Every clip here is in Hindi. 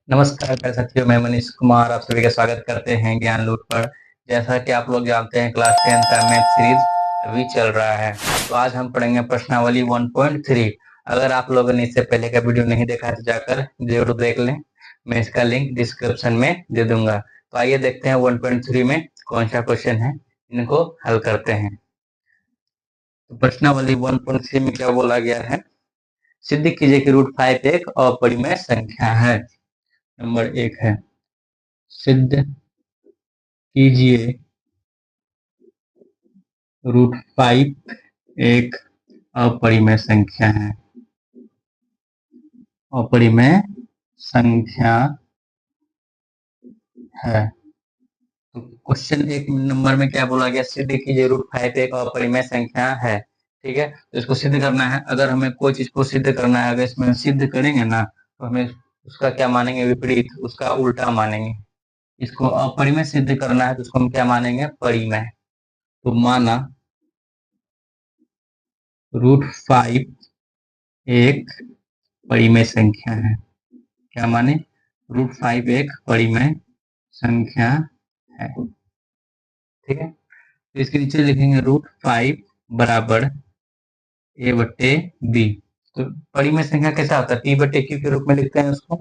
नमस्कार प्यारे साथियों, मैं मनीष कुमार आप सभी का स्वागत करते हैं ज्ञान लूट पर। जैसा कि आप लोग जानते हैं क्लास 10 का मैथ सीरीज अभी चल रहा है। तो आज हम पढ़ेंगे प्रश्नावली 1.3। अगर आप लोगों ने इससे पहले का वीडियो नहीं देखा है तो जाकर जरूर देख लें। मैं इसका लिंक डिस्क्रिप्शन में दे दूंगा। तो आइए देखते हैं 1.3 में कौन सा क्वेश्चन है, इनको हल करते हैं। तो प्रश्नावली 1.3 में क्या बोला गया है? सिद्ध कीजिए कि √5 एक अपरिमेय संख्या है। नंबर 1 है, सिद्ध कीजिए √5 एक अपरिमेय संख्या है। अपरिमेय संख्या है। तो क्वेश्चन एक नंबर में क्या बोला गया? सिद्ध कीजिए √5 एक अपरिमेय संख्या है। ठीक है, तो इसको सिद्ध करना है। अगर हमें कोई चीज को सिद्ध करना है, अगर इसमें सिद्ध करेंगे ना, तो हमें उसका क्या मानेंगे? विपरीत, उसका उल्टा मानेंगे। इसको अपरिमेय सिद्ध करना है तो उसको हम क्या मानेंगे? परिमेय। तो माना √5 एक परिमेय संख्या है। क्या माने? √5 एक परिमेय संख्या है। ठीक है, तो इसके नीचे लिखेंगे √5 बराबर a/b। तो परिमेय संख्या कैसा होता है? p/q के रूप में लिखते हैं उसको।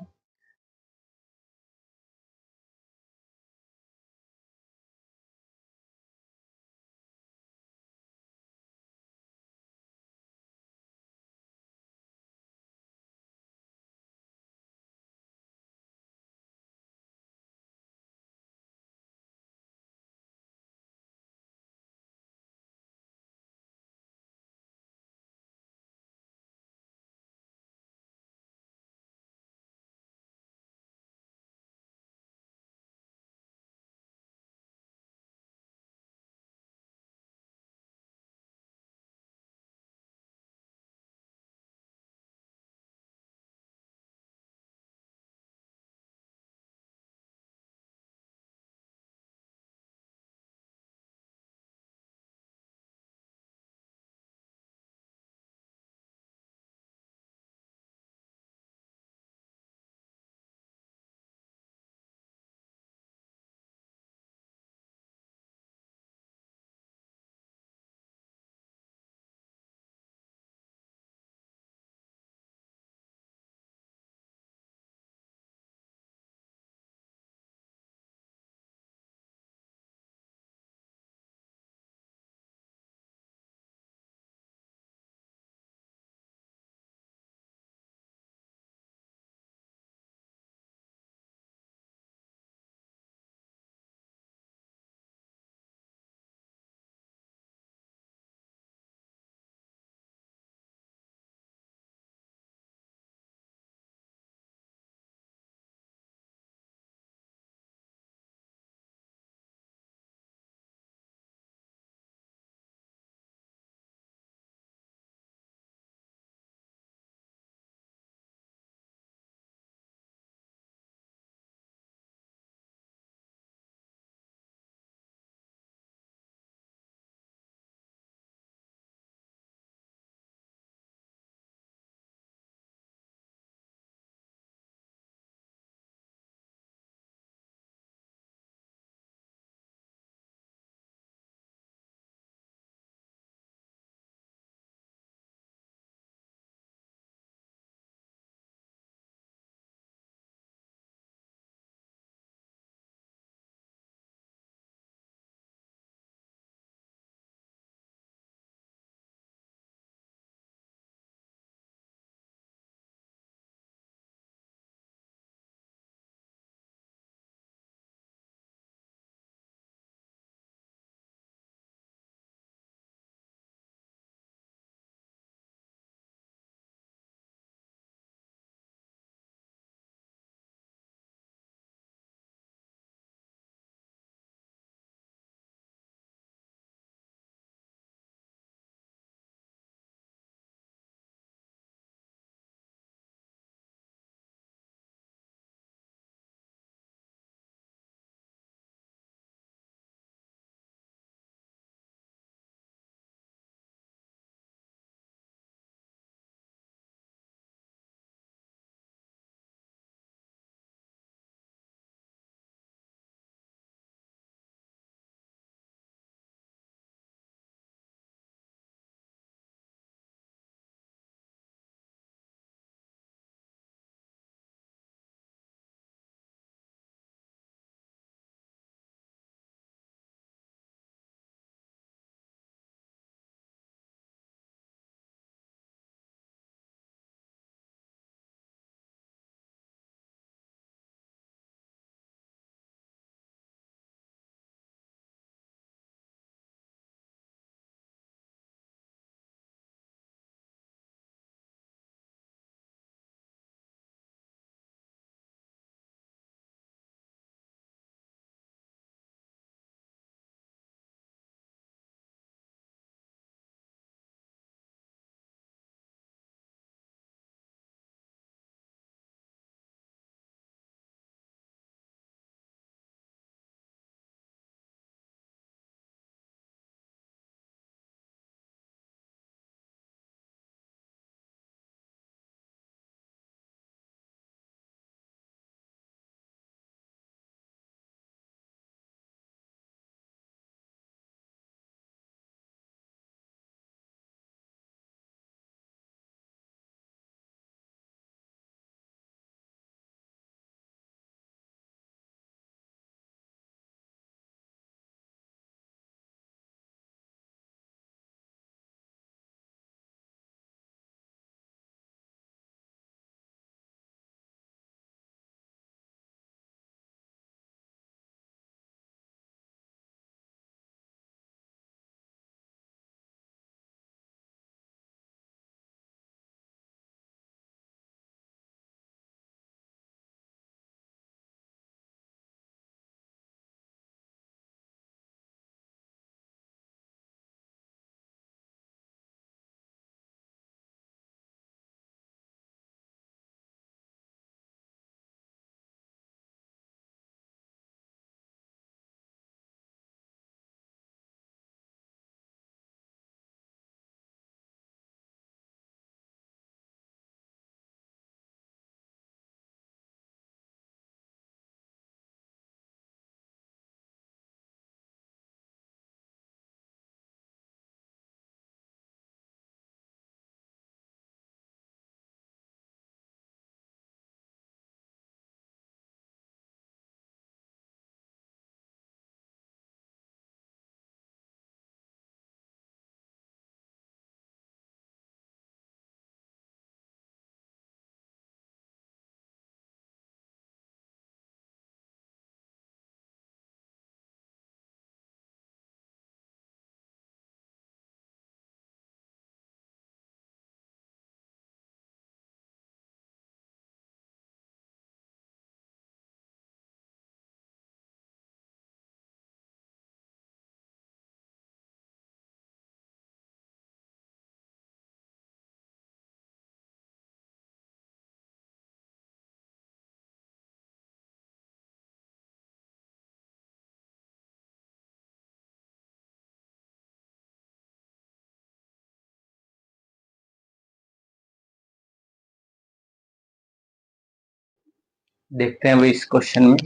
देखते हैं भाई इस क्वेश्चन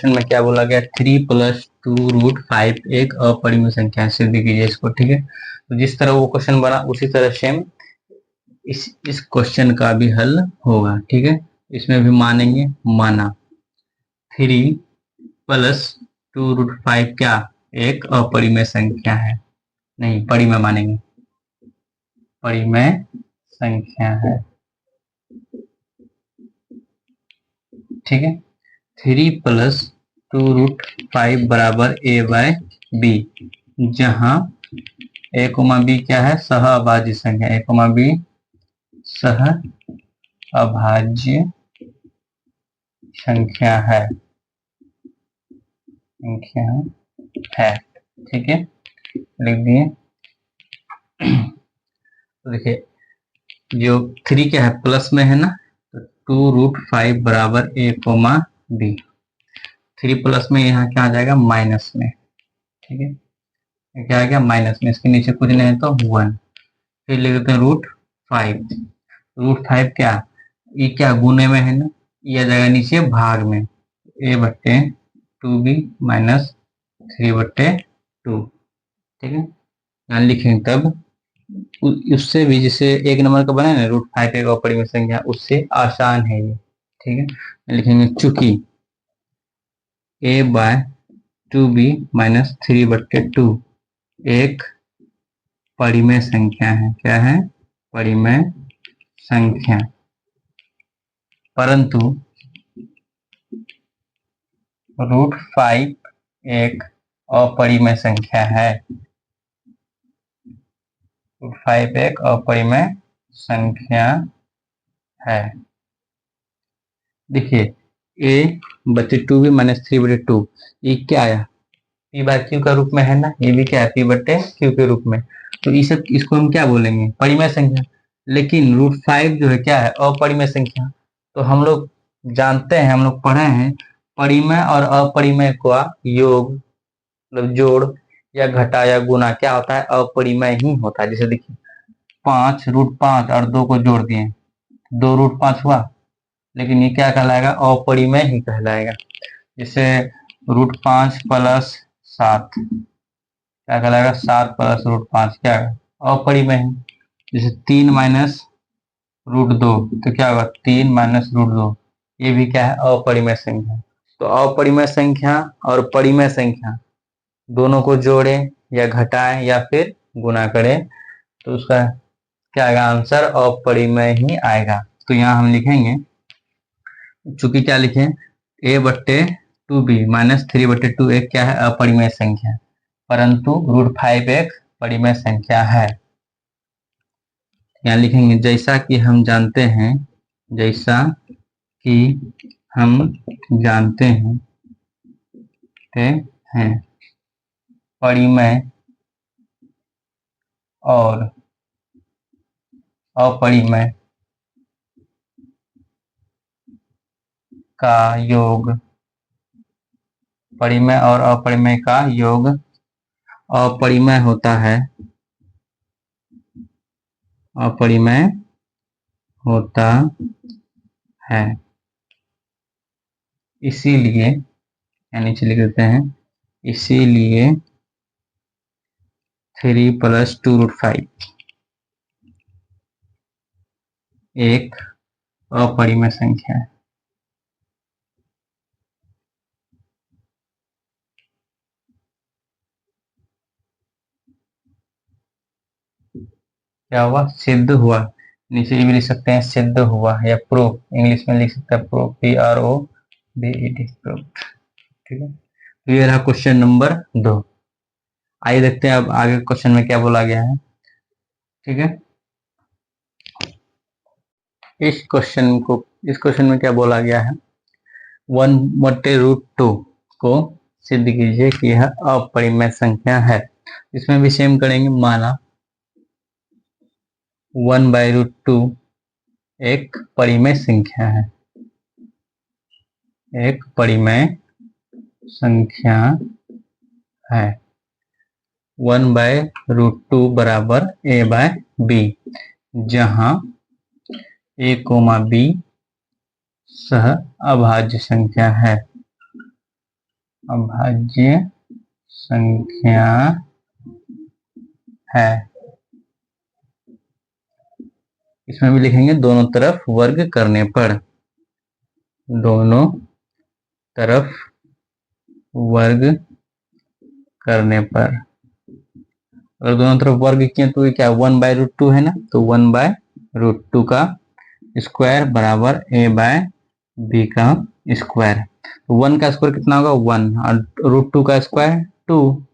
में क्या बोला गया। 3+2√5 एक अपरिमेय संख्या है, सिद्ध कीजिए इसको। ठीक है, तो जिस तरह वो क्वेश्चन बना उसी तरह सेम इस क्वेश्चन का भी हल होगा। ठीक है, इसमें भी मानेंगे, माना 3+2√5 क्या एक अपरिमेय संख्या है, नहीं परिमेय मानेंगे, परिमेय संख्या है। ठीक है, 3+2√5 बराबर a/b, जहां a, b क्या है, सह अभाज्य संख्या, a, b सह अभाज्य संख्या है, ठीक है, लिख दिए। तो देखिए जो 3 क्या है, प्लस में है ना, तो 2√5 बराबर a, b। 3 प्लस में यहाँ क्या आ जाएगा, माइनस में। ठीक है, क्या आ गया, माइनस में, इसके नीचे कुछ नहीं है तो 1। फिर लिख देते हैं √5। √5 क्या, ये क्या गुने में है ना, ये आ जाएगा नीचे भाग में, a/2b माइनस 3/2। ठीक है, यहाँ लिखेंगे तब उससे भी, जैसे एक नंबर का बना है ना √5 एक अपरिमेय संख्या, उससे आसान है ये। ठीक है, लिखेंगे चूंकि a/2b माइनस 3/2 एक परिमेय संख्या है। क्या है, परिमेय संख्या, परंतु √5 एक अपरिमेय संख्या है। √5 एक अपरिमेय संख्या है। देखिए a/2b माइनस 3/2, ये क्या आया, p/q का रूप में है ना, ये भी क्या है, p/q के रूप में। तो इसको हम क्या बोलेंगे, परिमेय संख्या। लेकिन √5 जो है क्या है, अपरिमेय संख्या। तो हम लोग जानते हैं, हम लोग पढ़े हैं, परिमेय और अपरिमेय का योग मतलब जोड़ या घटा या गुना क्या होता है, अपरिमेय ही होता है। जैसे देखिए 5 √5 और 2 को जोड़ दिए, 2√5 हुआ, लेकिन ये क्या कहलाएगा, अपरिमेय ही कहलाएगा। जैसे √5 प्लस 7 क्या कहलाएगा, 7 प्लस √5 क्या है, अपरिमेय है। जैसे 3 माइनस √2 तो क्या होगा, 3 माइनस √2, ये भी क्या है, अपरिमेय संख्या। तो अपरिमेय संख्या और परिमेय संख्या दोनों को जोड़ें या घटाएं या फिर गुना करें तो उसका क्या आएगा, आंसर अपरिमेय ही आएगा। तो यहाँ हम लिखेंगे, चूंकि क्या लिखें, a/2b माइनस 3/2 एक क्या है, अपरिमेय संख्या, परंतु √5 एक परिमेय संख्या है। यहाँ लिखेंगे जैसा कि हम जानते हैं, जैसा कि हम जानते हैं परिमेय और अपरिमेय का योग, परिमेय और अपरिमेय का योग अपरिमेय होता है, अपरिमेय होता है। इसीलिए नीचे लिख देते हैं, इसीलिए 3+2√5 एक अपरिमेय संख्या है। क्या हुआ, सिद्ध हुआ। नीचे भी लिख सकते हैं सिद्ध हुआ, या प्रूफ, इंग्लिश में लिख सकते हैं प्रूफ, PROVED, प्रूफ। ठीक है, तो ये रहा क्वेश्चन नंबर 2। आइए देखते हैं अब आगे क्वेश्चन में क्या बोला गया है। ठीक है, इस क्वेश्चन में क्या बोला गया है, 1/√2 को सिद्ध कीजिए कि यह अपरिमेय संख्या है। इसमें भी सेम करेंगे, माना 1/√2 एक परिमेय संख्या है, एक परिमेय संख्या है। 1/√2 बराबर a/b, जहां a, b सह अभाज्य संख्या है, अभाज्य संख्या है। इसमें भी लिखेंगे दोनों तरफ वर्ग करने पर, दोनों तरफ वर्ग करने पर। अगर दोनों तरफ वर्ग किए तो ये क्या 1/√2 है ना, तो 1/√2 का स्क्वायर बराबर a/b का स्क्वायर। 1 का स्क्वायर कितना होगा 1, और √2 का स्क्वायर 2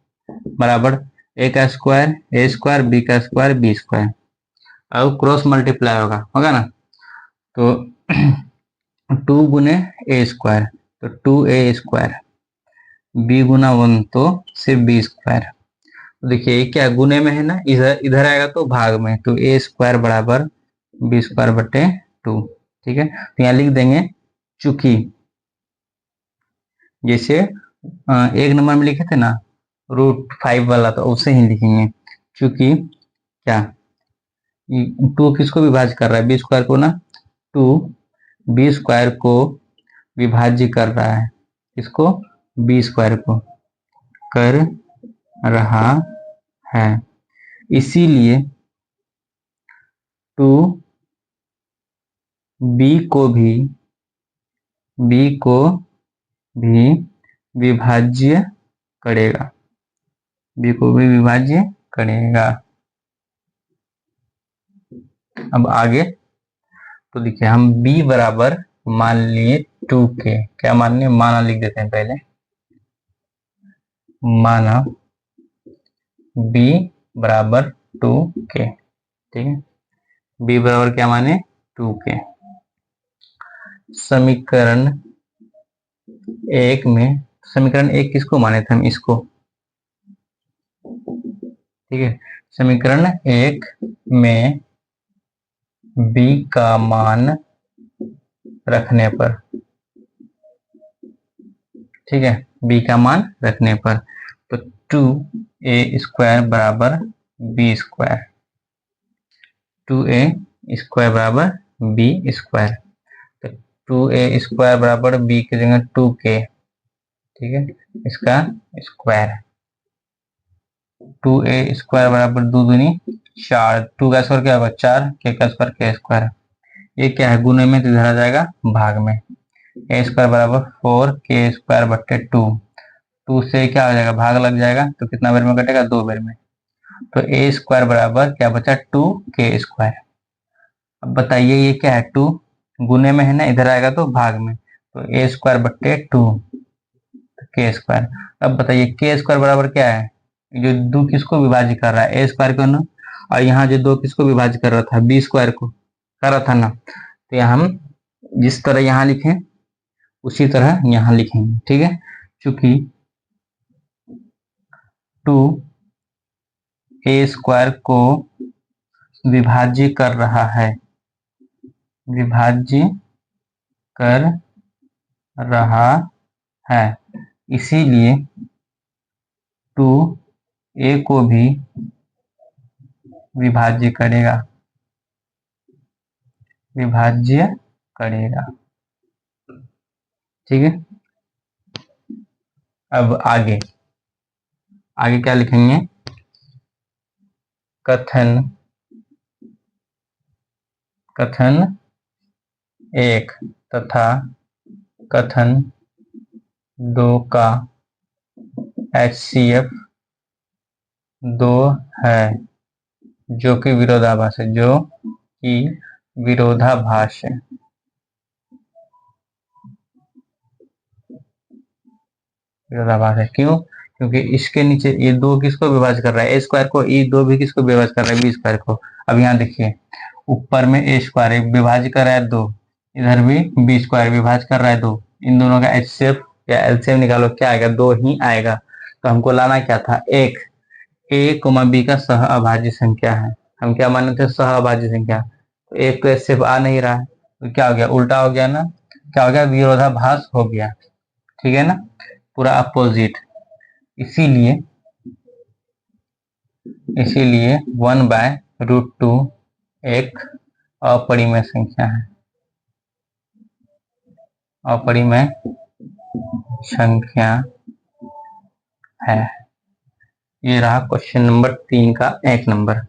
बराबर a का स्क्वायर a², b का स्क्वायर b²। अब क्रॉस मल्टीप्लाई होगा ना, तो 2 गुने a², तो 2a², b गुना 1 तो सिर्फ b²। तो देखिए क्या गुने में है ना, इधर इधर आएगा तो भाग में, तो a² बराबर b²/2। ठीक है, तो यहाँ लिख देंगे चूंकि, जैसे एक नंबर में लिखे थे ना √5 वाला, तो उसे ही लिखेंगे चूंकि क्या 2 किसको विभाज्य कर रहा है, b² को ना, 2 b² को विभाज्य कर रहा है, इसको b² को कर रहा है, इसीलिए 2 b को भी विभाज्य करेगा, b को भी विभाज्य करेगा। अब आगे तो देखिए हम b बराबर मान लिए 2k, क्या मान लिए, माना लिख देते हैं पहले, माना b बराबर 2k। ठीक है, b बराबर क्या माने 2k। समीकरण 1 में, समीकरण 1 किसको माने थे हम, इसको। ठीक है, समीकरण 1 में b का मान रखने पर, ठीक है, b का मान रखने पर, तो 2a² बराबर b², 2a² बराबर b², तो 2a² बराबर b की जगह 2k, ठीक है, इसका स्क्वायर, 2a² बराबर 2 दूनी 4, 2 का स्क्वायर क्या होगा 4, k का स्क्वायर k²। ये क्या है गुने में, तो इधर आ जाएगा भाग में, a² बराबर 4k²/2, 2 से क्या हो जाएगा भाग लग जाएगा, तो कितना बेर में कटेगा 2 बेर में, तो a² बराबर क्या बचा 2k²। अब बताइए ये क्या है 2 गुने में है ना, इधर आएगा तो भाग में, तो a²/2 k²। अब बताइए k² बराबर क्या है, जो 2 किसको विभाज्य कर रहा है a² को ना, और यहाँ जो 2 किसको विभाज्य कर रहा था b² को कर रहा था ना, तो यहाँ हम जिस तरह यहाँ लिखें उसी तरह यहाँ लिखेंगे। ठीक है, चूंकि 2a² को विभाज्य कर रहा है, विभाज्य कर रहा है, इसीलिए 2a को भी विभाज्य करेगा, विभाज्य करेगा। ठीक है, अब आगे आगे क्या लिखेंगे, कथन 1 तथा कथन 2 का HCF 2 है, जो कि विरोधाभास है, जो कि विरोधाभास है। विरोधाभास है क्यों, क्योंकि इसके नीचे ये 2 किसको विभाज्य कर रहा है a² को, ये 2 भी किसको विभाज्य कर रहा है b² को। अब यहाँ देखिए ऊपर में a² विभाज्य कर रहा है 2, इधर भी b² विभाज्य कर रहा है 2, इन दोनों का HCF या LCM निकालो, क्या आएगा 2 ही आएगा। तो हमको लाना क्या था, एक a, b का सह अभाज्य संख्या है, हम क्या माने थे सह अभाज्य संख्या, तो एक तो HCF आ नहीं रहा है, तो क्या हो गया उल्टा हो गया ना, क्या हो गया विरोधाभास हो गया। ठीक है ना, पूरा अपोजिट, इसीलिए 1/√2 एक अपरिमेय संख्या है। अपरिमेय संख्या है। ये रहा क्वेश्चन नंबर 3 का 1 नंबर।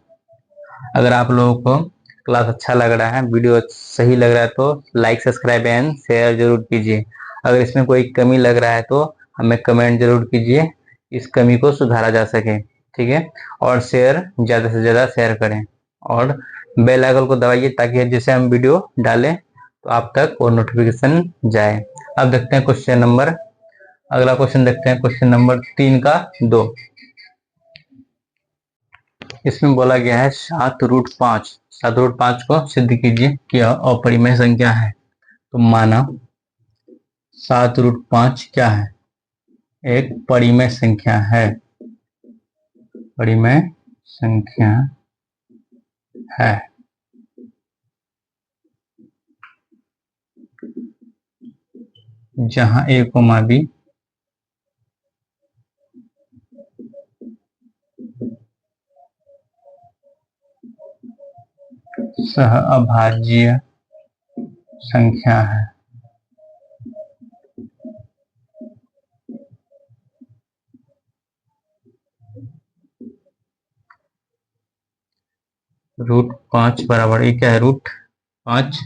अगर आप लोगों को क्लास अच्छा लग रहा है, वीडियो सही लग रहा है तो लाइक, सब्सक्राइब एंड शेयर जरूर कीजिए। अगर इसमें कोई कमी लग रहा है तो हमें कमेंट जरूर कीजिए, इस कमी को सुधारा जा सके। ठीक है, और शेयर ज़्यादा से ज़्यादा शेयर करें और बेल आइकन को दबाइए ताकि जैसे हम वीडियो डालें तो आप तक वो नोटिफिकेशन जाए। अब देखते हैं क्वेश्चन नंबर, अगला क्वेश्चन देखते हैं क्वेश्चन नंबर 3 का 2। इसमें बोला गया है 7√5। 7√5 को सिद्ध कीजिए कि यह अपरिमेय संख्या है। तो माना 7√5 क्या है? एक परिमेय संख्या है। परिमेय संख्या है। जहां a, b सह अभाज्य संख्या है। √5 बराबर, ये क्या है? √5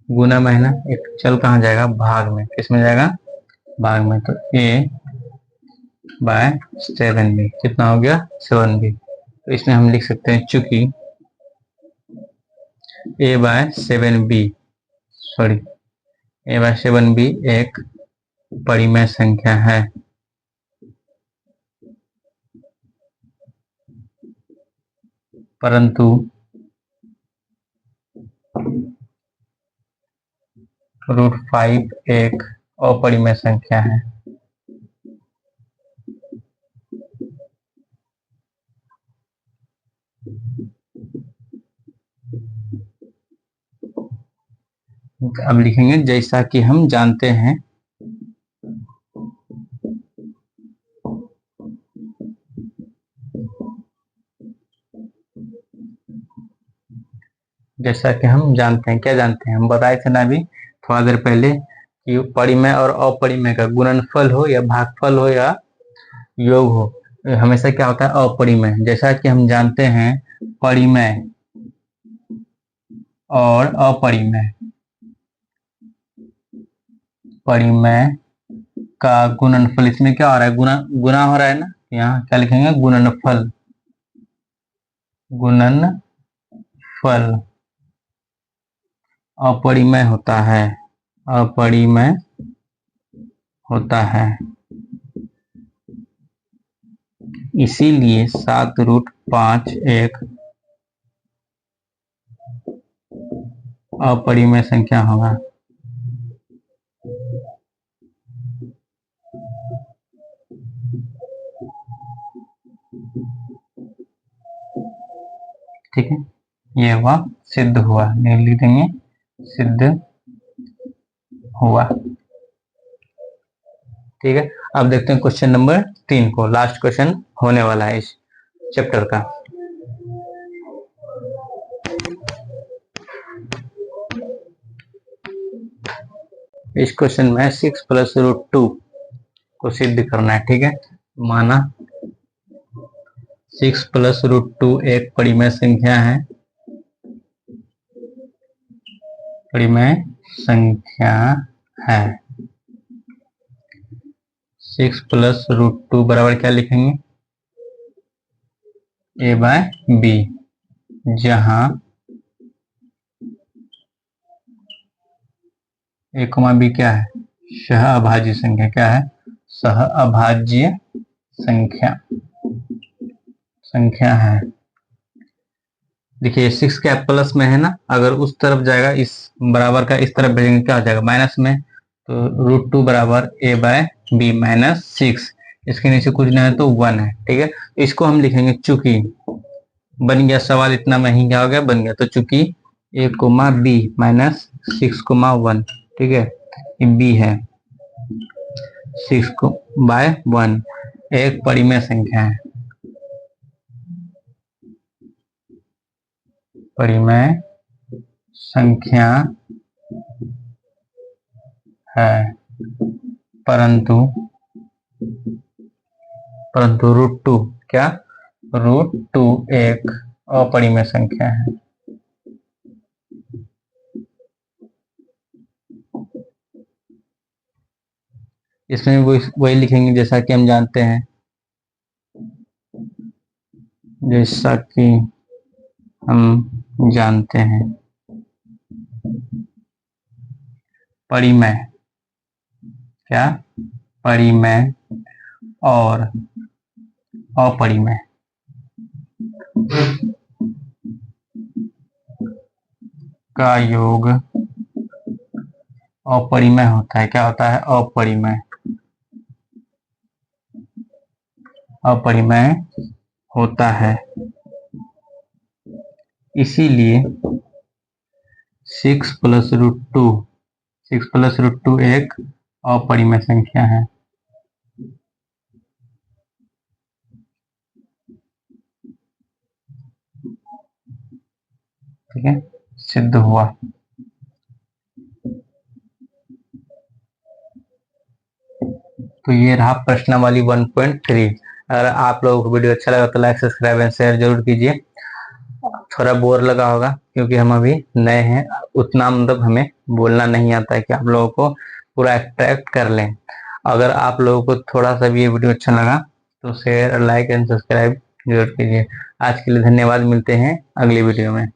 गुना में है ना, एक चल कहाँ जाएगा? भाग में। किस में जाएगा? भाग में। तो a/7b कितना हो गया? 7b। तो इसमें हम लिख सकते हैं चूंकि a/7b एक परिमेय संख्या है। परंतु √5 एक अपरिमेय संख्या है। अब लिखेंगे जैसा कि हम जानते हैं, जैसा कि हम जानते हैं। क्या जानते हैं? हम बताए थे ना अभी थोड़ा देर पहले कि परिमेय और अपरिमेय का गुणनफल हो या भागफल हो या योग हो, हमेशा क्या होता है? अपरिमेय। जैसा कि हम जानते हैं परिमेय और अपरिमेय, परिमेय का गुणनफल, इसमें क्या हो रहा है? गुना गुना हो रहा है ना। यहाँ क्या लिखेंगे? गुणनफल। गुणनफल अपरिमेय होता है। अपरिमेय होता है। इसीलिए 7√5 एक अपरिमेय संख्या होगा। ठीक है, ये हुआ, सिद्ध हुआ। लिख देंगे सिद्ध हुआ। ठीक है, अब देखते हैं क्वेश्चन नंबर 3 को। लास्ट क्वेश्चन होने वाला है इस चैप्टर का। इस क्वेश्चन में 6 + √2 को सिद्ध करना है। ठीक है, माना 6 + √2 एक परिमेय संख्या है। परिमेय संख्या है। 6 + √2 बराबर क्या लिखेंगे? a/b, जहां a, b क्या है? सह अभाज्य संख्या। क्या है? सह अभाज्य संख्या है। देखिए 6 क्या प्लस में है ना, अगर उस तरफ जाएगा, इस बराबर का इस तरफ भेजेंगे, क्या हो जाएगा? माइनस में। तो √2 बराबर a/b -6। इसके नीचे कुछ नहीं है तो 1 है। ठीक है, इसको हम लिखेंगे चूंकि, बन गया सवाल इतना में ही, क्या हो गया? बन गया। तो चूंकि a, b -6, 1, ठीक है, ये b है, 6/1 एक परिमेय संख्या है। परिमेय संख्या है, परंतु रूट टू क्या, रूट टू एक अपरिमेय संख्या है। इसमें वही लिखेंगे जैसा कि हम जानते हैं, जैसा कि हम जानते हैं परिमेय क्या, परिमेय और अपरिमेय का योग अपरिमेय होता है। क्या होता है, अपरिमेय, अपरिमेय होता है। इसीलिए 6 plus root two, 6 plus root two एक अपरिमेय संख्या है। ठीक है, सिद्ध हुआ। तो ये रहा प्रश्नावली 1.3। अगर आप लोगों को वीडियो अच्छा लगा तो लाइक, सब्सक्राइब एंड शेयर जरूर कीजिए। थोड़ा बोर लगा होगा क्योंकि हम अभी नए हैं, उतना मतलब हमें बोलना नहीं आता है कि आप लोगों को पूरा अट्रैक्ट कर लें। अगर आप लोगों को थोड़ा सा भी ये वीडियो अच्छा लगा तो शेयर, लाइक एंड सब्सक्राइब जरूर कीजिए। आज के लिए धन्यवाद, मिलते हैं अगली वीडियो में।